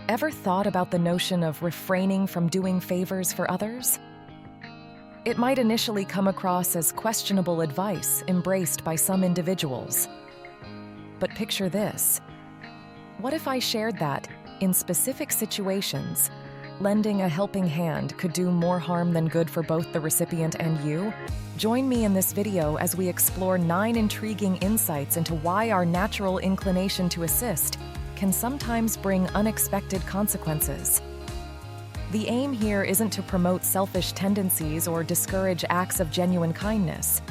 Ever thought about the notion of refraining from doing favors for others? It might initially come across as questionable advice embraced by some individuals. But picture this. What if I shared that, in specific situations, lending a helping hand could do more harm than good for both the recipient and you? Join me in this video as we explore 9 intriguing insights into why our natural inclination to assist can sometimes bring unexpected consequences. The aim here isn't to promote selfish tendencies or discourage acts of genuine kindness.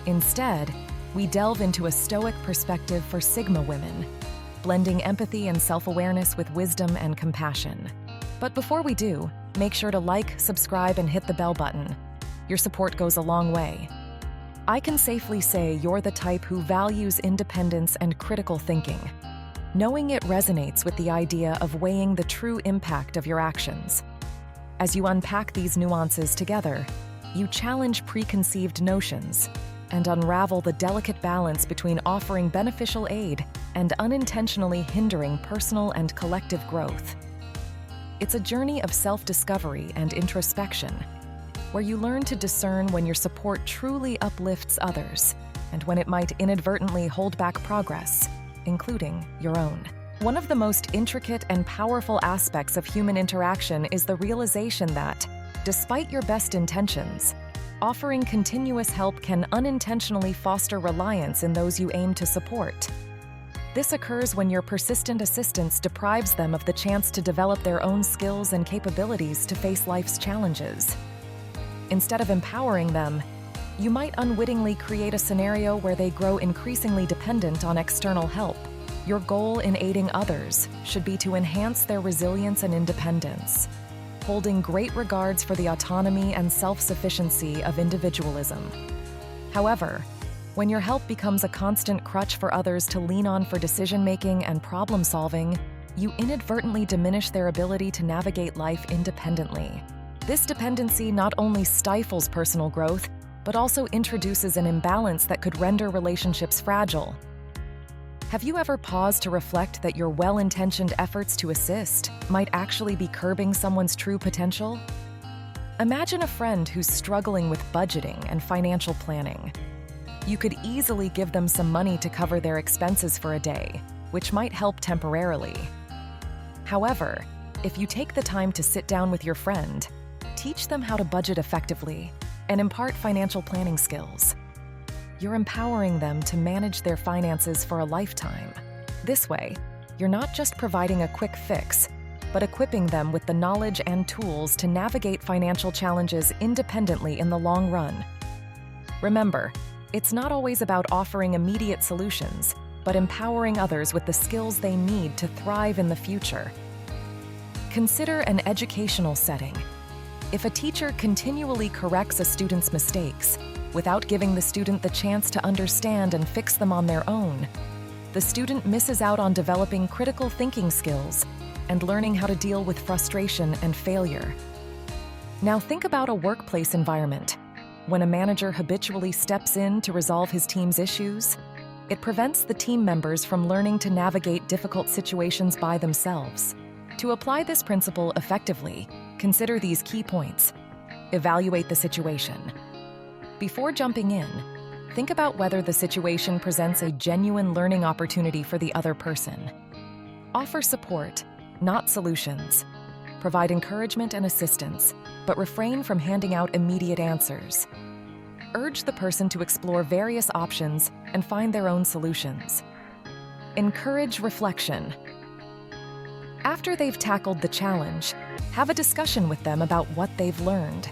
Instead, we delve into a Stoic perspective for Sigma women, blending empathy and self-awareness with wisdom and compassion. But before we do, make sure to like, subscribe, and hit the bell button. Your support goes a long way. I can safely say you're the type who values independence and critical thinking, knowing it resonates with the idea of weighing the true impact of your actions. As you unpack these nuances together, you challenge preconceived notions and unravel the delicate balance between offering beneficial aid and unintentionally hindering personal and collective growth. It's a journey of self-discovery and introspection, where you learn to discern when your support truly uplifts others and when it might inadvertently hold back progress, including your own. One of the most intricate and powerful aspects of human interaction is the realization that, despite your best intentions, offering continuous help can unintentionally foster reliance in those you aim to support. This occurs when your persistent assistance deprives them of the chance to develop their own skills and capabilities to face life's challenges. Instead of empowering them, you might unwittingly create a scenario where they grow increasingly dependent on external help. Your goal in aiding others should be to enhance their resilience and independence, holding great regards for the autonomy and self-sufficiency of individualism. However, when your help becomes a constant crutch for others to lean on for decision-making and problem-solving, you inadvertently diminish their ability to navigate life independently. This dependency not only stifles personal growth, but also introduces an imbalance that could render relationships fragile. Have you ever paused to reflect that your well-intentioned efforts to assist might actually be curbing someone's true potential? Imagine a friend who's struggling with budgeting and financial planning. You could easily give them some money to cover their expenses for a day, which might help temporarily. However, if you take the time to sit down with your friend, teach them how to budget effectively, and impart financial planning skills, you're empowering them to manage their finances for a lifetime. This way, you're not just providing a quick fix, but equipping them with the knowledge and tools to navigate financial challenges independently in the long run. Remember, it's not always about offering immediate solutions, but empowering others with the skills they need to thrive in the future. Consider an educational setting. If a teacher continually corrects a student's mistakes, without giving the student the chance to understand and fix them on their own, the student misses out on developing critical thinking skills and learning how to deal with frustration and failure. Now think about a workplace environment. When a manager habitually steps in to resolve his team's issues, it prevents the team members from learning to navigate difficult situations by themselves. To apply this principle effectively, consider these key points. Evaluate the situation. Before jumping in, think about whether the situation presents a genuine learning opportunity for the other person. Offer support, not solutions. Provide encouragement and assistance, but refrain from handing out immediate answers. Urge the person to explore various options and find their own solutions. Encourage reflection. After they've tackled the challenge, have a discussion with them about what they've learned.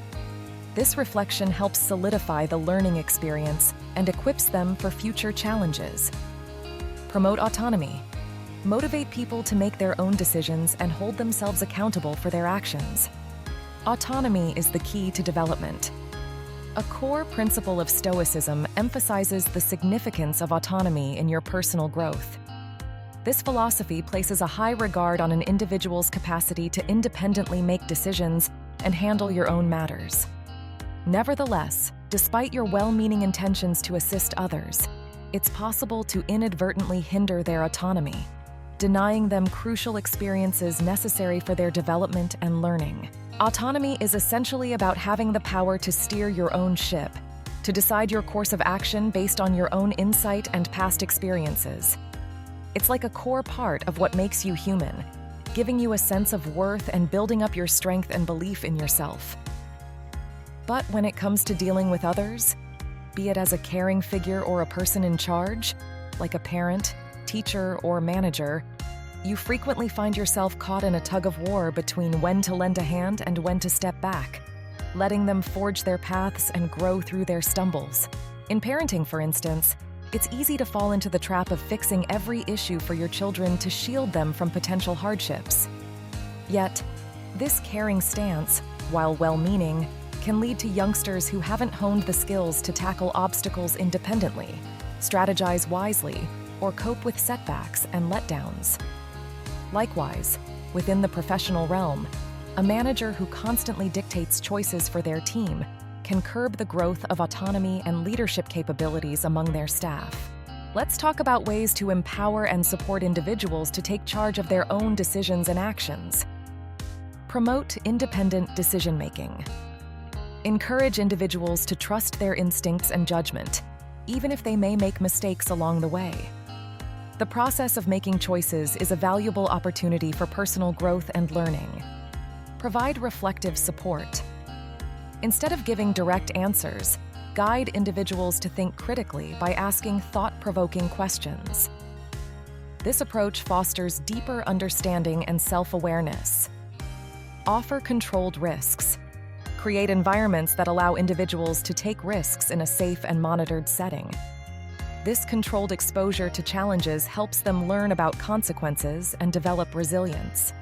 This reflection helps solidify the learning experience and equips them for future challenges. Promote autonomy. Motivate people to make their own decisions and hold themselves accountable for their actions. Autonomy is the key to development. A core principle of Stoicism emphasizes the significance of autonomy in your personal growth. This philosophy places a high regard on an individual's capacity to independently make decisions and handle your own matters. Nevertheless, despite your well-meaning intentions to assist others, it's possible to inadvertently hinder their autonomy. denying them crucial experiences necessary for their development and learning. Autonomy is essentially about having the power to steer your own ship, to decide your course of action based on your own insight and past experiences. It's like a core part of what makes you human, giving you a sense of worth and building up your strength and belief in yourself. But when it comes to dealing with others, be it as a caring figure or a person in charge, like a parent, teacher, or manager, you frequently find yourself caught in a tug-of-war between when to lend a hand and when to step back, letting them forge their paths and grow through their stumbles. In parenting, for instance, it's easy to fall into the trap of fixing every issue for your children to shield them from potential hardships. Yet, this caring stance, while well-meaning, can lead to youngsters who haven't honed the skills to tackle obstacles independently, strategize wisely, or cope with setbacks and letdowns. Likewise, within the professional realm, a manager who constantly dictates choices for their team can curb the growth of autonomy and leadership capabilities among their staff. Let's talk about ways to empower and support individuals to take charge of their own decisions and actions. Promote independent decision-making. Encourage individuals to trust their instincts and judgment, even if they may make mistakes along the way. The process of making choices is a valuable opportunity for personal growth and learning. Provide reflective support. Instead of giving direct answers, guide individuals to think critically by asking thought-provoking questions. This approach fosters deeper understanding and self-awareness. Offer controlled risks. Create environments that allow individuals to take risks in a safe and monitored setting. This controlled exposure to challenges helps them learn about consequences and develop resilience.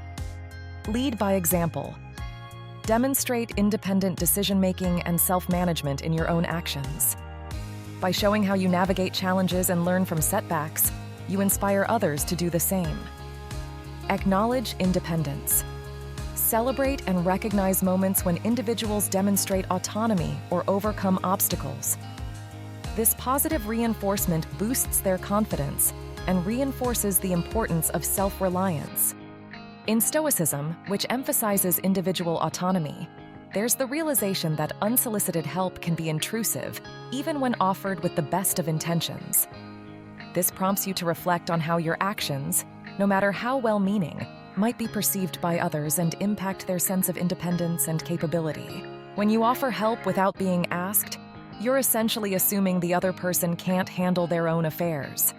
Lead by example. Demonstrate independent decision-making and self-management in your own actions. By showing how you navigate challenges and learn from setbacks, you inspire others to do the same. Acknowledge independence. Celebrate and recognize moments when individuals demonstrate autonomy or overcome obstacles. This positive reinforcement boosts their confidence and reinforces the importance of self-reliance. In Stoicism, which emphasizes individual autonomy, there's the realization that unsolicited help can be intrusive, even when offered with the best of intentions. This prompts you to reflect on how your actions, no matter how well-meaning, might be perceived by others and impact their sense of independence and capability. When you offer help without being asked, you're essentially assuming the other person can't handle their own affairs.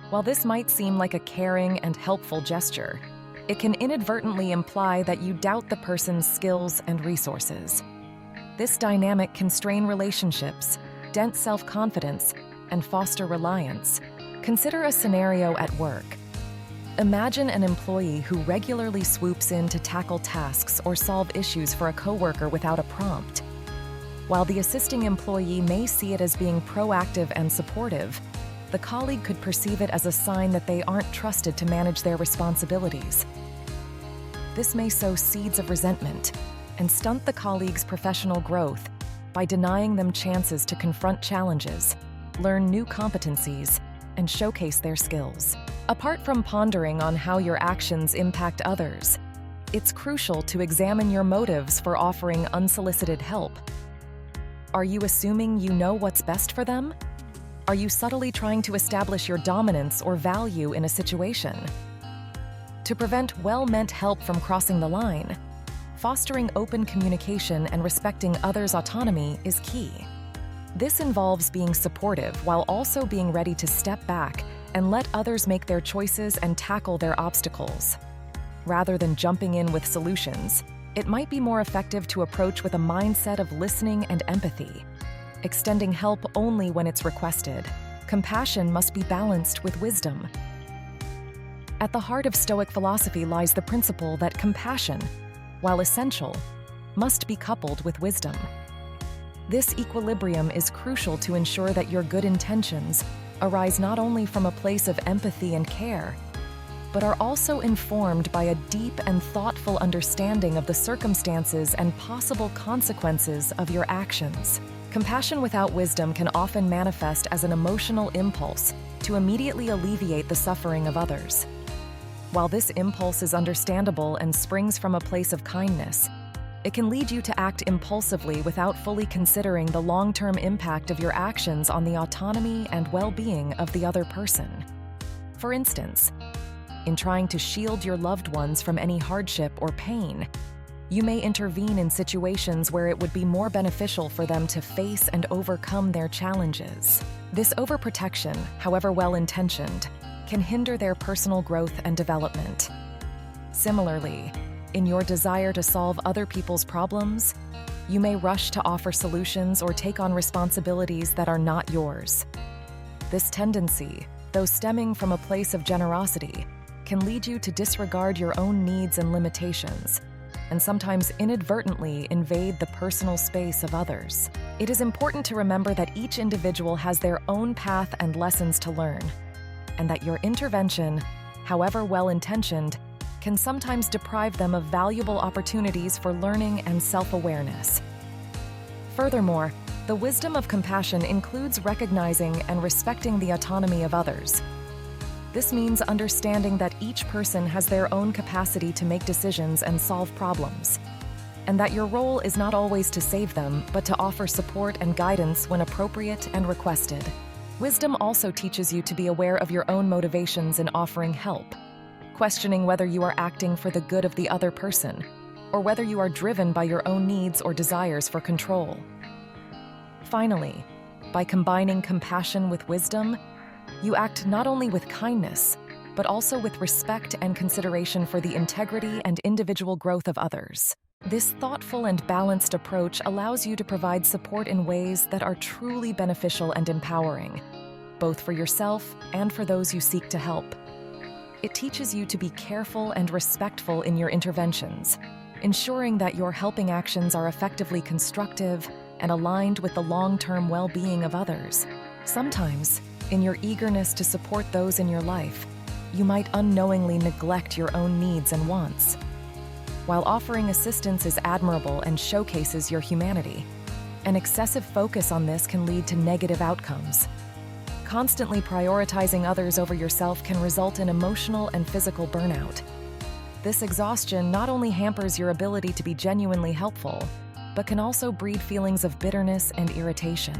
While this might seem like a caring and helpful gesture, it can inadvertently imply that you doubt the person's skills and resources. This dynamic can strain relationships, dent self-confidence, and foster reliance. Consider a scenario at work. Imagine an employee who regularly swoops in to tackle tasks or solve issues for a coworker without a prompt. While the assisting employee may see it as being proactive and supportive, the colleague could perceive it as a sign that they aren't trusted to manage their responsibilities. This may sow seeds of resentment and stunt the colleague's professional growth by denying them chances to confront challenges, learn new competencies, and showcase their skills. Apart from pondering on how your actions impact others, it's crucial to examine your motives for offering unsolicited help. Are you assuming you know what's best for them? Are you subtly trying to establish your dominance or value in a situation? To prevent well-meant help from crossing the line, fostering open communication and respecting others' autonomy is key. This involves being supportive while also being ready to step back and let others make their choices and tackle their obstacles. Rather than jumping in with solutions, it might be more effective to approach with a mindset of listening and empathy, extending help only when it's requested. Compassion must be balanced with wisdom. At the heart of Stoic philosophy lies the principle that compassion, while essential, must be coupled with wisdom. This equilibrium is crucial to ensure that your good intentions arise not only from a place of empathy and care, but are also informed by a deep and thoughtful understanding of the circumstances and possible consequences of your actions. Compassion without wisdom can often manifest as an emotional impulse to immediately alleviate the suffering of others. While this impulse is understandable and springs from a place of kindness, it can lead you to act impulsively without fully considering the long-term impact of your actions on the autonomy and well-being of the other person. For instance, in trying to shield your loved ones from any hardship or pain, you may intervene in situations where it would be more beneficial for them to face and overcome their challenges. This overprotection, however well-intentioned, can hinder their personal growth and development. Similarly, in your desire to solve other people's problems, you may rush to offer solutions or take on responsibilities that are not yours. This tendency, though stemming from a place of generosity, can lead you to disregard your own needs and limitations, and sometimes inadvertently invade the personal space of others. It is important to remember that each individual has their own path and lessons to learn, and that your intervention, however well-intentioned, can sometimes deprive them of valuable opportunities for learning and self-awareness. Furthermore, the wisdom of compassion includes recognizing and respecting the autonomy of others. This means understanding that each person has their own capacity to make decisions and solve problems, and that your role is not always to save them, but to offer support and guidance when appropriate and requested. Wisdom also teaches you to be aware of your own motivations in offering help, questioning whether you are acting for the good of the other person, or whether you are driven by your own needs or desires for control. Finally, by combining compassion with wisdom, you act not only with kindness, but also with respect and consideration for the integrity and individual growth of others. This thoughtful and balanced approach allows you to provide support in ways that are truly beneficial and empowering, both for yourself and for those you seek to help. It teaches you to be careful and respectful in your interventions, ensuring that your helping actions are effectively constructive and aligned with the long-term well-being of others. Sometimes, in your eagerness to support those in your life, you might unknowingly neglect your own needs and wants. While offering assistance is admirable and showcases your humanity, an excessive focus on this can lead to negative outcomes. Constantly prioritizing others over yourself can result in emotional and physical burnout. This exhaustion not only hampers your ability to be genuinely helpful, but can also breed feelings of bitterness and irritation.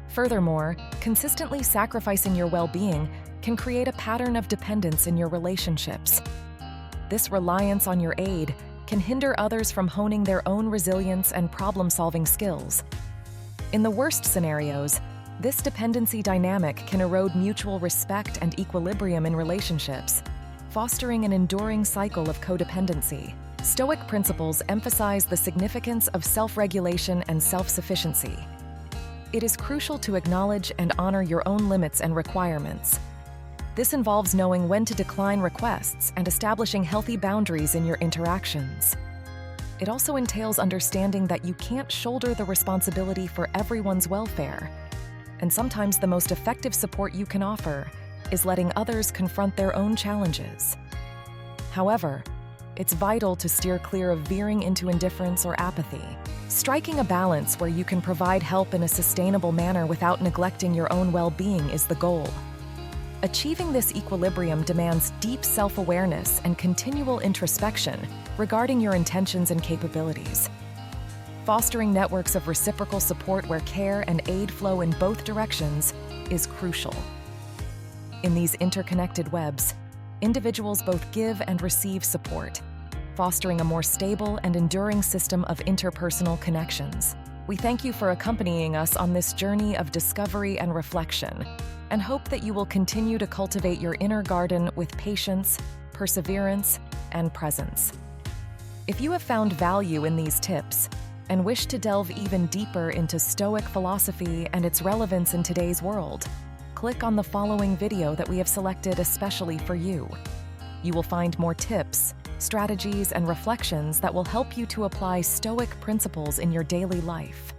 Furthermore, consistently sacrificing your well-being can create a pattern of dependence in your relationships. This reliance on your aid can hinder others from honing their own resilience and problem-solving skills. In the worst scenarios, this dependency dynamic can erode mutual respect and equilibrium in relationships, fostering an enduring cycle of codependency. Stoic principles emphasize the significance of self-regulation and self-sufficiency. It is crucial to acknowledge and honor your own limits and requirements. This involves knowing when to decline requests and establishing healthy boundaries in your interactions. It also entails understanding that you can't shoulder the responsibility for everyone's welfare, and sometimes the most effective support you can offer is letting others confront their own challenges. However, it's vital to steer clear of veering into indifference or apathy. Striking a balance where you can provide help in a sustainable manner without neglecting your own well-being is the goal. Achieving this equilibrium demands deep self-awareness and continual introspection regarding your intentions and capabilities. Fostering networks of reciprocal support where care and aid flow in both directions is crucial. In these interconnected webs, individuals both give and receive support, fostering a more stable and enduring system of interpersonal connections. We thank you for accompanying us on this journey of discovery and reflection, and hope that you will continue to cultivate your inner garden with patience, perseverance, and presence. If you have found value in these tips and wish to delve even deeper into Stoic philosophy and its relevance in today's world, click on the following video that we have selected especially for you. You will find more tips, strategies, and reflections that will help you to apply Stoic principles in your daily life.